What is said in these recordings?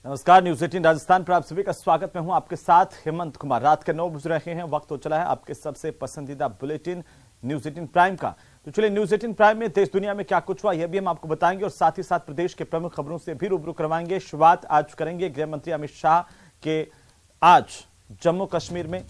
नमस्कार, न्यूज 18 राजस्थान पर आप सभी का स्वागत। मैं हूं आपके साथ हेमंत कुमार। रात के 9 बज रहे हैं, वक्त हो चला है आपके सबसे पसंदीदा बुलेटिन न्यूज 18 प्राइम का। तो चलिए न्यूज 18 प्राइम में देश दुनिया में क्या कुछ हुआ यह भी हम आपको बताएंगे और साथ ही साथ प्रदेश के प्रमुख खबरों से भी रूबरू करवाएंगे। शुरुआत आज करेंगे गृह मंत्री अमित शाह के। आज जम्मू कश्मीर में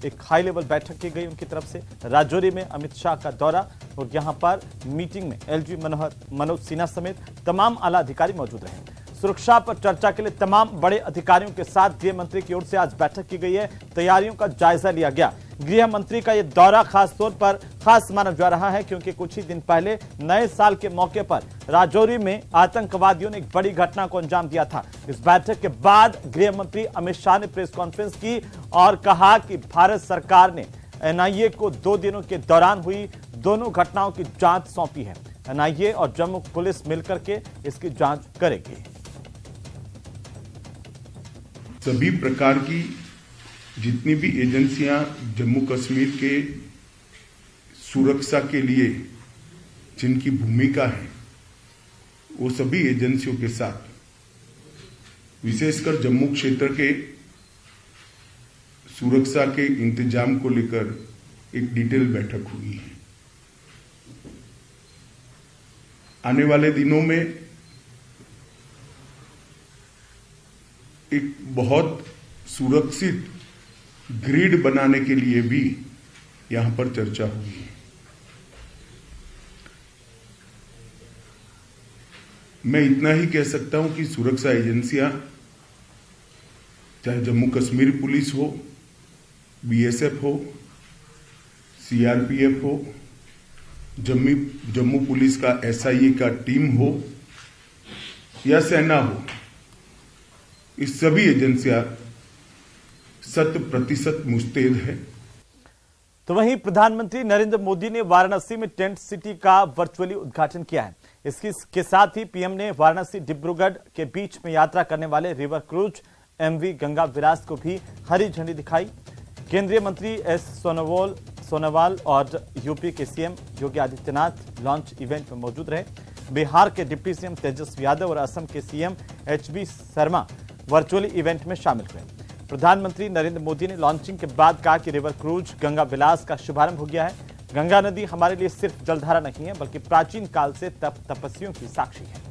एक हाई लेवल बैठक की गई उनकी तरफ से। राजौरी में अमित शाह का दौरा और यहां पर मीटिंग में एलजी मनोज सिन्हा समेत तमाम आला अधिकारी मौजूद रहे। सुरक्षा पर चर्चा के लिए तमाम बड़े अधिकारियों के साथ गृह मंत्री की ओर से आज बैठक की गई है। तैयारियों का जायजा लिया गया। गृह मंत्री का यह दौरा खास तौर पर खास माना जा रहा है क्योंकि कुछ ही दिन पहले नए साल के मौके पर राजौरी में आतंकवादियों ने एक बड़ी घटना को अंजाम दिया था। इस बैठक के बाद गृह मंत्री अमित शाह ने प्रेस कॉन्फ्रेंस की और कहा कि भारत सरकार ने एनआईए को 2 दिनों के दौरान हुई दोनों घटनाओं की जांच सौंपी है। एनआईए और जम्मू पुलिस मिलकर के इसकी जांच करेगी। सभी प्रकार की जितनी भी एजेंसियां जम्मू कश्मीर के सुरक्षा के लिए जिनकी भूमिका है, वो सभी एजेंसियों के साथ विशेषकर जम्मू क्षेत्र के सुरक्षा के इंतजाम को लेकर एक डिटेल बैठक हुई है। आने वाले दिनों में एक बहुत सुरक्षित ग्रिड बनाने के लिए भी यहां पर चर्चा हुई है। मैं इतना ही कह सकता हूं कि सुरक्षा एजेंसियां, चाहे जम्मू कश्मीर पुलिस हो, बीएसएफ हो, सीआरपीएफ हो, जम्मू पुलिस का एसआईए का टीम हो या सेना हो, इस सभी एजेंसियां 100% मुस्तैद है। तो वहीं प्रधानमंत्री नरेंद्र मोदी ने वाराणसी में टेंट सिटी का वर्चुअली उद्घाटन किया है। इसके साथ ही पीएम ने वाराणसी डिब्रूगढ़ के बीच में यात्रा करने वाले रिवर क्रूज एमवी गंगा विलास को भी हरी झंडी दिखाई। केंद्रीय मंत्री एस सोनोवाल और यूपी के CM Yogi Adityanath launch event में मौजूद रहे। बिहार के डिप्टी सीएम तेजस्वी यादव और असम के CM HB Sharma virtually event में शामिल हुए। प्रधानमंत्री नरेंद्र मोदी ने लॉन्चिंग के बाद कहा कि रिवर क्रूज गंगा विलास का शुभारंभ हो गया है। गंगा नदी हमारे लिए सिर्फ जलधारा नहीं है बल्कि प्राचीन काल से तपस्वियों की साक्षी है।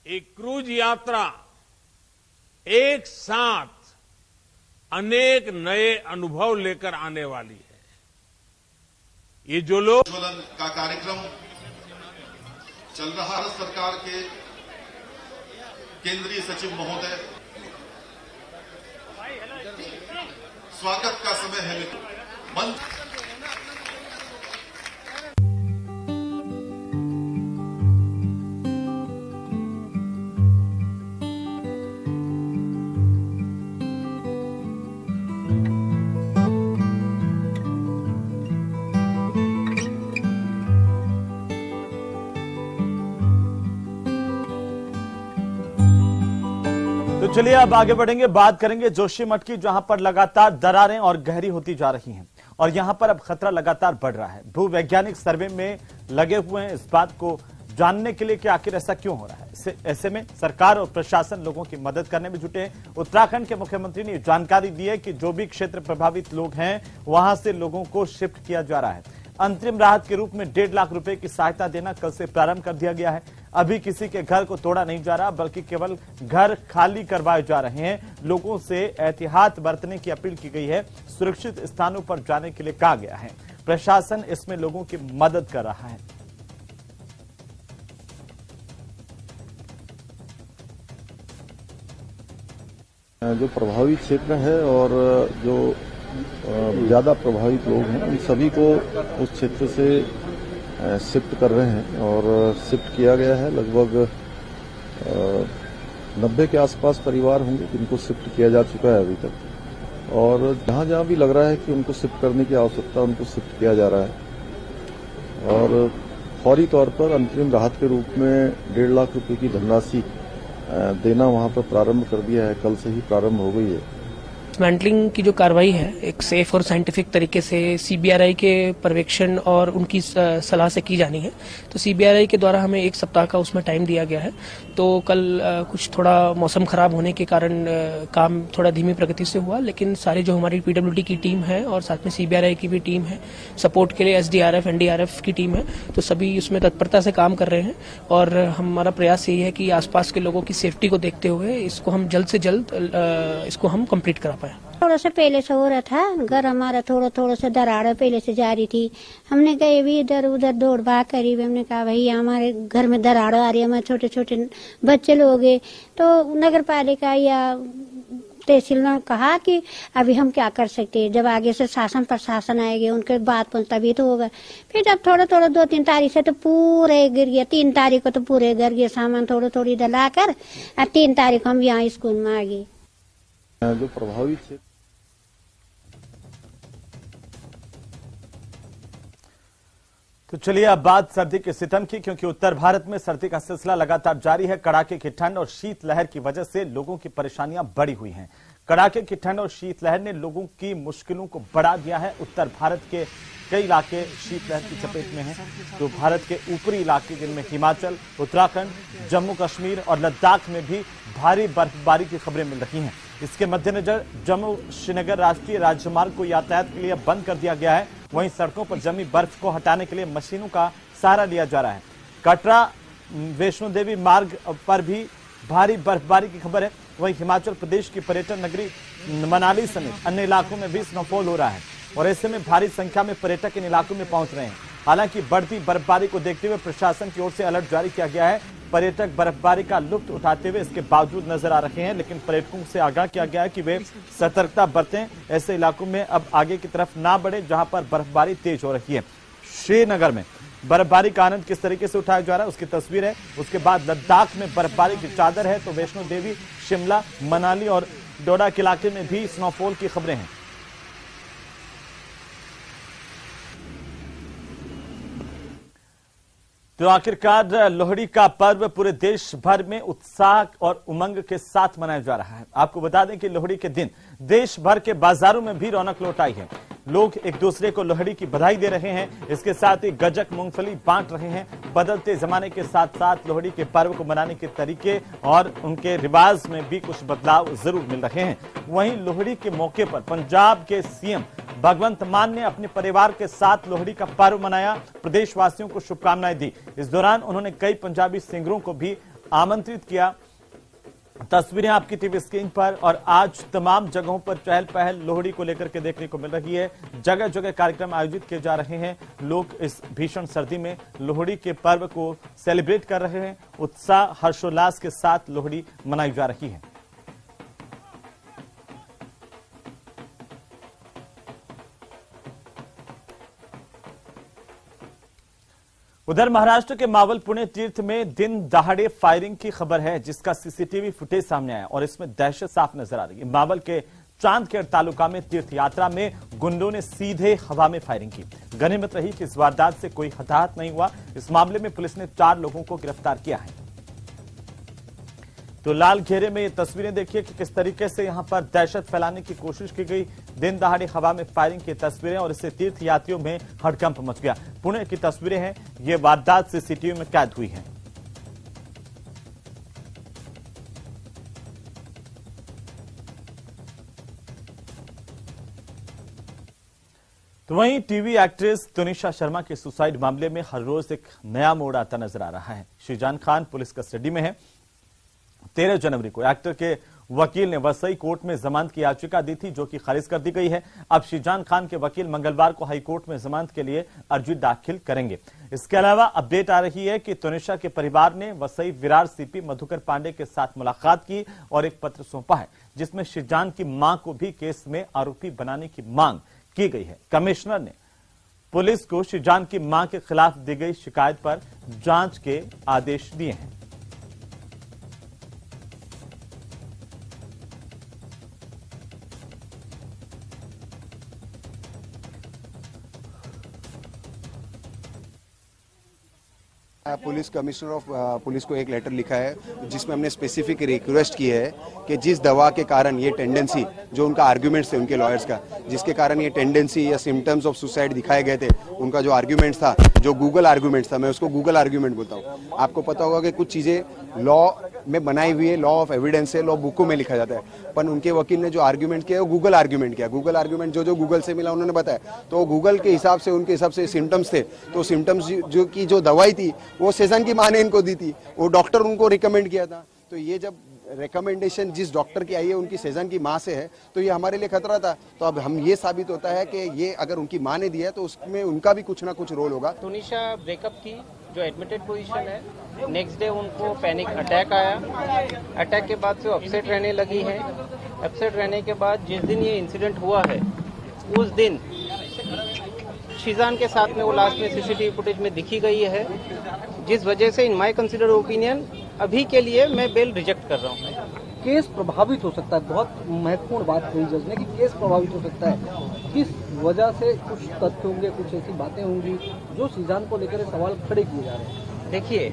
एक क्रूज यात्रा एक साथ अनेक नए अनुभव लेकर आने वाली है। ये जो लोग ज्वलन का कार्यक्रम चल रहा है, सरकार के केंद्रीय सचिव महोदय, स्वागत का समय है। मंच तो चलिए अब आगे बढ़ेंगे, बात करेंगे जोशीमठ की, जहां पर लगातार दरारें और गहरी होती जा रही हैं और यहां पर अब खतरा लगातार बढ़ रहा है। भूवैज्ञानिक सर्वे में लगे हुए हैं इस बात को जानने के लिए कि आखिर ऐसा क्यों हो रहा है। ऐसे में सरकार और प्रशासन लोगों की मदद करने में जुटे हैं। उत्तराखंड के मुख्यमंत्री ने जानकारी दी है कि जो भी क्षेत्र प्रभावित लोग हैं वहां से लोगों को शिफ्ट किया जा रहा है। अंतरिम राहत के रूप में 1.5 लाख रुपए की सहायता देना कल से प्रारंभ कर दिया गया है। अभी किसी के घर को तोड़ा नहीं जा रहा बल्कि केवल घर खाली करवाए जा रहे हैं। लोगों से एहतियात बरतने की अपील की गई है। सुरक्षित स्थानों पर जाने के लिए कहा गया है। प्रशासन इसमें लोगों की मदद कर रहा है। जो प्रभावित क्षेत्र है और जो ज्यादा प्रभावित लोग हैं उन सभी को उस क्षेत्र से शिफ्ट कर रहे हैं और शिफ्ट किया गया है। लगभग 90 के आसपास परिवार होंगे जिनको शिफ्ट किया जा चुका है अभी तक, और जहां जहां भी लग रहा है कि उनको शिफ्ट करने की आवश्यकता उनको शिफ्ट किया जा रहा है। और फौरी तौर पर अंतरिम राहत के रूप में 1.5 लाख रुपए की धनराशि देना वहां पर प्रारंभ कर दिया है, कल से ही प्रारंभ हो गई है। डिसमेंटलिंग की जो कार्रवाई है एक सेफ और साइंटिफिक तरीके से सीबीआरआई के पर्यवेक्षण और उनकी सलाह से की जानी है। तो सीबीआरआई के द्वारा हमें 1 सप्ताह का उसमें टाइम दिया गया है। तो कल कुछ थोड़ा मौसम खराब होने के कारण काम थोड़ा धीमी प्रगति से हुआ, लेकिन सारी जो हमारी पीडब्ल्यूडी की टीम है और साथ में सीबीआरआई की भी टीम है, सपोर्ट के लिए एसडीआरएफ एनडीआरएफ की टीम है, तो सभी उसमें तत्परता से काम कर रहे हैं। और हमारा प्रयास यही है कि आसपास के लोगों की सेफ्टी को देखते हुए इसको हम जल्द से जल्द इसको हम कंप्लीट करा पाए। थोड़ा सा पहले से हो रहा था, घर हमारा थोड़ा सा दरार पहले से जारी थी। हमने कहे भी इधर उधर दौड़ भाग करी, हमने कहा भाई हमारे घर में दरार आ रही है, हमारे छोटे छोटे बच्चे लोग हैं। तो नगर पालिका या तहसील ने कहा कि अभी हम क्या कर सकते हैं, जब आगे से शासन प्रशासन आएंगे उनके बात पर तभी तो होगा। फिर जब थोड़ा 2-3 तारीख से तो पूरे गिर गया, 3 तारीख को तो पूरे गिर गया सामान थोड़ी इधर लाकर, और 3 तारीख हम यहाँ स्कूल में आ गए। जो प्रभावित क्षेत्र तो चलिए अब बात सर्दी के सितम की, क्योंकि उत्तर भारत में सर्दी का सिलसिला लगातार जारी है। कड़ाके की ठंड और शीतलहर की वजह से लोगों की परेशानियां बढ़ी हुई हैं। कड़ाके की ठंड और शीतलहर ने लोगों की मुश्किलों को बढ़ा दिया है। उत्तर भारत के कई इलाके शीतलहर की चपेट में हैं। तो भारत के ऊपरी इलाके जिनमें हिमाचल, उत्तराखंड, जम्मू कश्मीर और लद्दाख में भी भारी बर्फबारी की खबरें मिल रही हैं। इसके मद्देनजर जम्मू श्रीनगर राष्ट्रीय राजमार्ग को यातायात के लिए बंद कर दिया गया है। वहीं सड़कों पर जमी बर्फ को हटाने के लिए मशीनों का सहारा लिया जा रहा है। कटरा वैष्णो देवी मार्ग पर भी भारी बर्फबारी की खबर है। वहीं हिमाचल प्रदेश की पर्यटन नगरी मनाली समेत अन्य इलाकों में भी स्नोफॉल हो रहा है और ऐसे में भारी संख्या में पर्यटक इन इलाकों में पहुंच रहे हैं। हालांकि बढ़ती बर्फबारी को देखते हुए प्रशासन की ओर से अलर्ट जारी किया गया है। पर्यटक बर्फबारी का लुत्फ उठाते हुए इसके बावजूद नजर आ रहे हैं, लेकिन पर्यटकों से आगाह किया गया है कि वे सतर्कता बरतें, ऐसे इलाकों में अब आगे की तरफ ना बढ़े जहां पर बर्फबारी तेज हो रही है। श्रीनगर में बर्फबारी का आनंद किस तरीके से उठाया जा रहा है उसकी तस्वीर है। उसके बाद लद्दाख में बर्फबारी की चादर है, तो वैष्णो देवी, शिमला, मनाली और डोडा के इलाके में भी स्नोफॉल की खबरें हैं। तो आखिरकार लोहड़ी का पर्व पूरे देश भर में उत्साह और उमंग के साथ मनाया जा रहा है। आपको बता दें कि लोहड़ी के दिन देश भर के बाजारों में भी रौनक लौट आई है। लोग एक दूसरे को लोहड़ी की बधाई दे रहे हैं। इसके साथ ही गजक, मूंगफली बांट रहे हैं। बदलते जमाने के साथ साथ लोहड़ी के पर्व को मनाने के तरीके और उनके रिवाज में भी कुछ बदलाव जरूर मिल रहे हैं। वहीं लोहड़ी के मौके पर पंजाब के सीएम भगवंत मान ने अपने परिवार के साथ लोहड़ी का पर्व मनाया, प्रदेशवासियों को शुभकामनाएं दी। इस दौरान उन्होंने कई पंजाबी सिंगरों को भी आमंत्रित किया। तस्वीरें आपकी टीवी स्क्रीन पर। और आज तमाम जगहों पर चहल पहल लोहड़ी को लेकर के देखने को मिल रही है। जगह जगह कार्यक्रम आयोजित किए जा रहे हैं। लोग इस भीषण सर्दी में लोहड़ी के पर्व को सेलिब्रेट कर रहे हैं। उत्साह हर्षोल्लास के साथ लोहड़ी मनाई जा रही है। उधर महाराष्ट्र के मावल पुणे तीर्थ में दिन दहाड़े फायरिंग की खबर है, जिसका सीसीटीवी फुटेज सामने आया और इसमें दहशत साफ नजर आ रही है। मावल के चांदखेड़ तालुका में तीर्थ यात्रा में गुंडों ने सीधे हवा में फायरिंग की। गनीमत रही कि इस वारदात से कोई हताहत नहीं हुआ। इस मामले में पुलिस ने 4 लोगों को गिरफ्तार किया है। तो लाल घेरे में ये तस्वीरें देखिए कि किस तरीके से यहां पर दहशत फैलाने की कोशिश की गई। दिन दहाड़े हवा में फायरिंग की तस्वीरें और इससे तीर्थ यात्रियों में हड़कंप मच गया। पुणे की तस्वीरें हैं, ये वारदात सीसीटीवी में कैद हुई है। तो वहीं टीवी एक्ट्रेस तुनिशा शर्मा के सुसाइड मामले में हर रोज एक नया मोड़ आता नजर आ रहा है। श्रीजान खान पुलिस कस्टडी में है। 13 जनवरी को एक्टर के वकील ने वसई कोर्ट में जमानत की याचिका दी थी, जो कि खारिज कर दी गई है। अब श्रीजान खान के वकील मंगलवार को हाई कोर्ट में जमानत के लिए अर्जी दाखिल करेंगे। इसके अलावा अपडेट आ रही है कि तुनिशा के परिवार ने वसई विरार सीपी मधुकर पांडे के साथ मुलाकात की और एक पत्र सौंपा है, जिसमें श्रीजान की मां को भी केस में आरोपी बनाने की मांग की गई है। कमिश्नर ने पुलिस को श्रीजान की मां के खिलाफ दी गई शिकायत पर जांच के आदेश दिए हैं। पुलिस कमिश्नर ऑफ पुलिस को एक लेटर लिखा है जिसमें हमने स्पेसिफिक रिक्वेस्ट की है कि जिस दवा के कारण ये टेंडेंसी, जो उनका आर्ग्यूमेंट्स थे उनके लॉयर्स का, जिसके कारण ये टेंडेंसी या सिम्टम्स ऑफ सुसाइड दिखाए गए थे, उनका जो आर्ग्यूमेंट्स था, जो गूगल आर्ग्यूमेंट्स था, मैं उसको गूगल आर्ग्यूमेंट बोलता हूँ। आपको पता होगा कि कुछ चीजें लॉ में बनाई हुई है, लॉ ऑफ एविडेंस है, लॉ बुकों में लिखा जाता है, पर उनके वकील ने जो आर्ग्यूमेंट किया वो गूगल आर्ग्यूमेंट किया। गूगल आर्ग्यूमेंट जो गूगल से मिला उन्होंने बताया, तो गूगल के हिसाब से, उनके हिसाब से सिम्टम्स थे, तो सिम्टम्स जो दवाई थी वो सेजन की माँ ने इनको दी थी, वो डॉक्टर उनको रिकमेंड किया था। तो ये जब रिकमेंडेशन जिस डॉक्टर की आई है उनकी सेजन की माँ से है, तो ये हमारे लिए खतरा था। तो अब हम ये साबित होता है कि ये अगर उनकी माँ ने दिया है तो उसमें उनका भी कुछ ना कुछ रोल होगा। तुनिशा ब्रेकअप की जो एडमिटेड पोजीशन है, नेक्स्ट डे उनको पैनिक अटैक आया। अटैक के बाद से अपसेट रहने लगी है। अपसेट रहने के बाद जिस दिन ये इंसिडेंट हुआ है उस दिन शीजान के साथ में वो लास्ट में सीसीटीवी फुटेज में दिखी गई है, जिस वजह से इन माय कंसीडर ओपिनियन अभी के लिए मैं बेल रिजेक्ट कर रहा हूँ। केस प्रभावित हो सकता है, बहुत महत्वपूर्ण बात कही जज ने कि केस प्रभावित हो सकता है। किस वजह से? कुछ तथ्य होंगे, कुछ ऐसी बातें होंगी जो शीजान को लेकर सवाल खड़े किए जा रहे हैं। देखिए,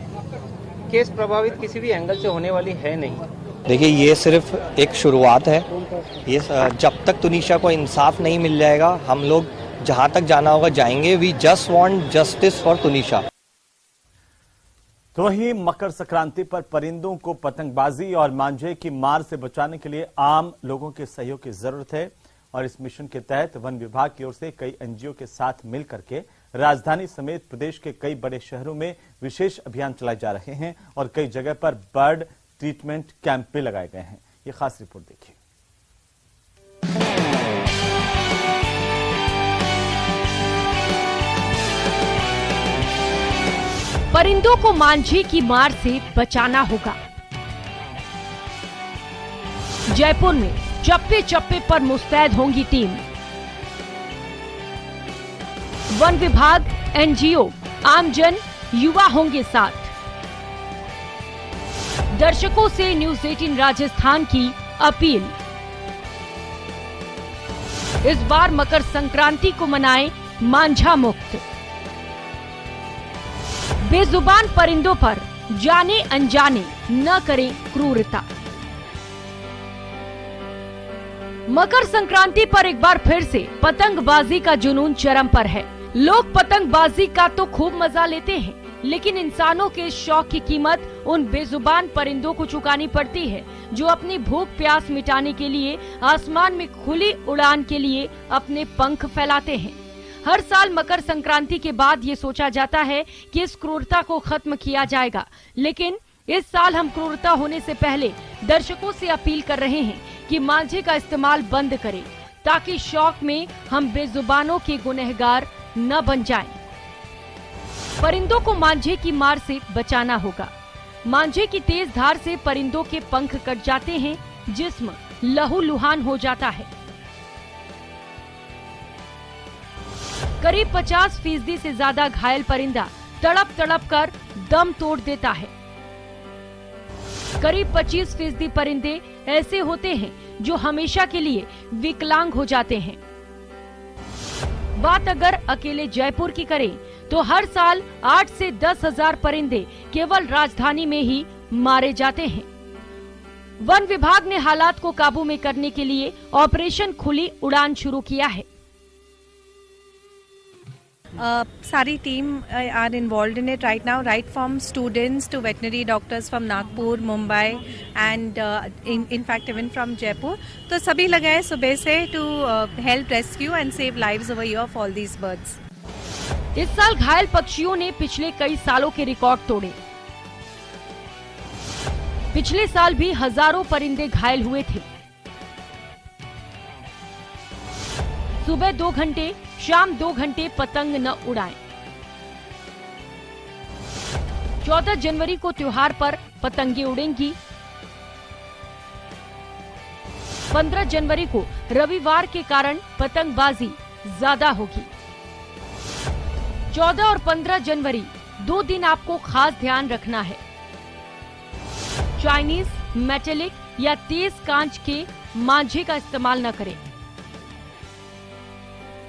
केस प्रभावित किसी भी एंगल से होने वाली है नहीं। देखिए, ये सिर्फ एक शुरुआत है। ये जब तक तुनिशा को इंसाफ नहीं मिल जाएगा, हम लोग जहां तक जाना होगा जाएंगे। We just want justice for Tunisha. तो वहीं मकर संक्रांति पर परिंदों को पतंगबाजी और मांझे की मार से बचाने के लिए आम लोगों के सहयोग की जरूरत है, और इस मिशन के तहत वन विभाग की ओर से कई एनजीओ के साथ मिलकर के राजधानी समेत प्रदेश के कई बड़े शहरों में विशेष अभियान चलाए जा रहे हैं और कई जगह पर बर्ड ट्रीटमेंट कैंप भी लगाए गए हैं। ये खास रिपोर्ट देखिए। परिंदों को मांझे की मार से बचाना होगा। जयपुर में चप्पे चप्पे पर मुस्तैद होंगी टीम। वन विभाग, एनजीओ, आमजन, युवा होंगे साथ। दर्शकों से न्यूज 18 राजस्थान की अपील, इस बार मकर संक्रांति को मनाएं मांझा मुक्त। बेजुबान परिंदों पर जाने अनजाने न करें क्रूरता। मकर संक्रांति पर एक बार फिर से पतंगबाजी का जुनून चरम पर है। लोग पतंगबाजी का तो खूब मजा लेते हैं, लेकिन इंसानों के शौक की कीमत उन बेजुबान परिंदों को चुकानी पड़ती है जो अपनी भूख प्यास मिटाने के लिए आसमान में खुली उड़ान के लिए अपने पंख फैलाते हैं। हर साल मकर संक्रांति के बाद ये सोचा जाता है कि इस क्रूरता को खत्म किया जाएगा, लेकिन इस साल हम क्रूरता होने से पहले दर्शकों से अपील कर रहे हैं कि मांझे का इस्तेमाल बंद करें, ताकि शौक में हम बेजुबानों के गुनहगार न बन जाएं। परिंदों को मांझे की मार से बचाना होगा। मांझे की तेज धार से परिंदों के पंख कट जाते हैं, जिस्म लहूलुहान हो जाता है। करीब 50% से ज्यादा घायल परिंदा तड़प तड़प कर दम तोड़ देता है। करीब 25% परिंदे ऐसे होते हैं जो हमेशा के लिए विकलांग हो जाते हैं। बात अगर अकेले जयपुर की करें तो हर साल 8 से 10 हजार परिंदे केवल राजधानी में ही मारे जाते हैं। वन विभाग ने हालात को काबू में करने के लिए ऑपरेशन खुली उड़ान शुरू किया है। सारी team are involved in it right now, right from students to veterinary doctors from Nagpur, Mumbai and in fact even from Jaipur. तो सभी लगे हैं सुबह से to help rescue and save lives over here of all these birds. इस साल घायल पक्षियों ने पिछले कई सालों के रिकॉर्ड तोड़े। पिछले साल भी हजारों परिंदे घायल हुए थे। सुबह 2 घंटे, शाम 2 घंटे पतंग न उड़ाएं। 14 जनवरी को त्योहार पर पतंगे उड़ेंगी। 15 जनवरी को रविवार के कारण पतंगबाजी ज्यादा होगी। 14 और 15 जनवरी 2 दिन आपको खास ध्यान रखना है। चाइनीज, मेटेलिक या तेज कांच के मांझे का इस्तेमाल न करें।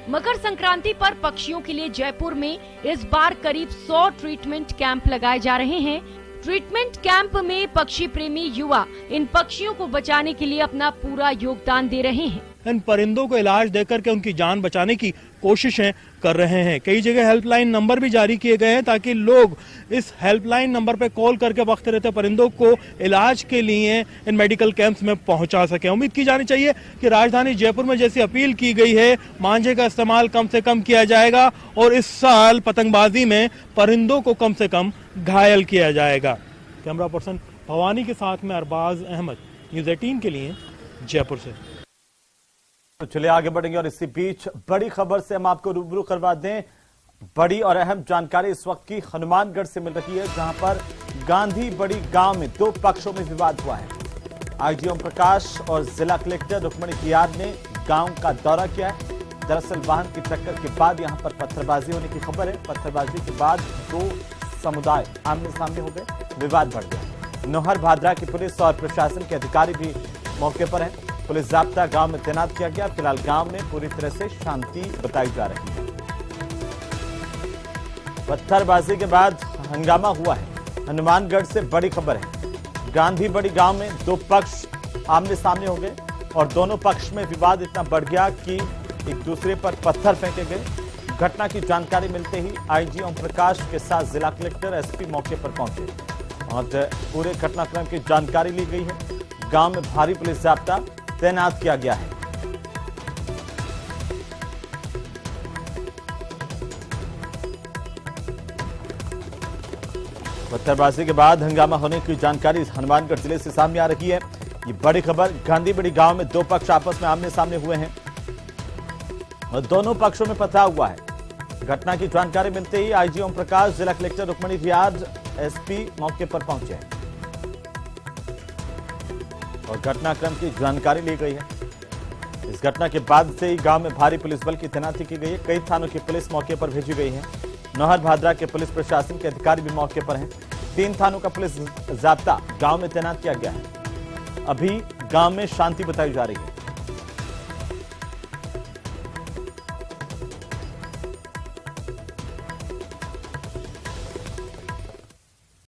मकर संक्रांति पर पक्षियों के लिए जयपुर में इस बार करीब 100 ट्रीटमेंट कैंप लगाए जा रहे हैं। ट्रीटमेंट कैंप में पक्षी प्रेमी युवा इन पक्षियों को बचाने के लिए अपना पूरा योगदान दे रहे हैं। इन परिंदों को इलाज देकर के उनकी जान बचाने की कोशिशें कर रहे हैं। कई जगह हेल्पलाइन नंबर भी जारी किए गए हैं ताकि लोग इस हेल्पलाइन नंबर पर कॉल करके वक्त रहते परिंदों को इलाज के लिए इन मेडिकल कैंप्स में पहुंचा सके। उम्मीद की जानी चाहिए कि राजधानी जयपुर में जैसी अपील की गई है, मांझे का इस्तेमाल कम से कम किया जाएगा और इस साल पतंगबाजी में परिंदों को कम से कम घायल किया जाएगा। कैमरा पर्सन भवानी के साथ में अरबाज अहमद, न्यूज़ 18 के लिए जयपुर से। तो चलिए आगे बढ़ेंगे और इसी बीच बड़ी खबर से हम आपको रूबरू करवा दें। बड़ी और अहम जानकारी इस वक्त की हनुमानगढ़ से मिल रही है, जहां पर गांधी बड़ी गांव में 2 पक्षों में विवाद हुआ है। आईजी ओम प्रकाश और जिला कलेक्टर रुक्मणी कियार ने गांव का दौरा किया है। दरअसल वाहन की टक्कर के बाद यहां पर पत्थरबाजी होने की खबर है। पत्थरबाजी के बाद 2 समुदाय आमने सामने हो गए, विवाद बढ़ गया। नौहर भादरा की पुलिस और प्रशासन के अधिकारी भी मौके पर हैं। पुलिस जाब्ता गांव में तैनात किया गया। फिलहाल गांव में पूरी तरह से शांति बताई जा रही है। पत्थरबाजी के बाद हंगामा हुआ है। हनुमानगढ़ से बड़ी खबर है। गांधी बड़ी गांव में 2 पक्ष आमने सामने हो गए और दोनों पक्ष में विवाद इतना बढ़ गया कि एक दूसरे पर पत्थर फेंके गए। घटना की जानकारी मिलते ही आईजी ओम प्रकाश के साथ जिला कलेक्टर एसपी मौके पर पहुंचे और पूरे घटनाक्रम की जानकारी ली गई है। गांव में भारी पुलिस जाब्ता तैनात किया गया है। पत्थरबाजी के बाद हंगामा होने की जानकारी हनुमानगढ़ जिले से सामने आ रही है। ये बड़ी खबर, गांधी बड़ी गांव में 2 पक्ष आपस में आमने सामने हुए हैं और दोनों पक्षों में पथराव हुआ है। घटना की जानकारी मिलते ही आईजी ओम प्रकाश, जिला कलेक्टर रुक्मणी कियार, एसपी मौके पर पहुंचे और घटनाक्रम की जानकारी ली गई है। इस घटना के बाद से ही गांव में भारी पुलिस बल की तैनाती की गई है। कई थानों की पुलिस मौके पर भेजी गई है। नौहर भादरा के पुलिस प्रशासन के अधिकारी भी मौके पर हैं। 3 थानों का पुलिस जाब्ता गांव में तैनात किया गया है। अभी गांव में शांति बताई जा रही है।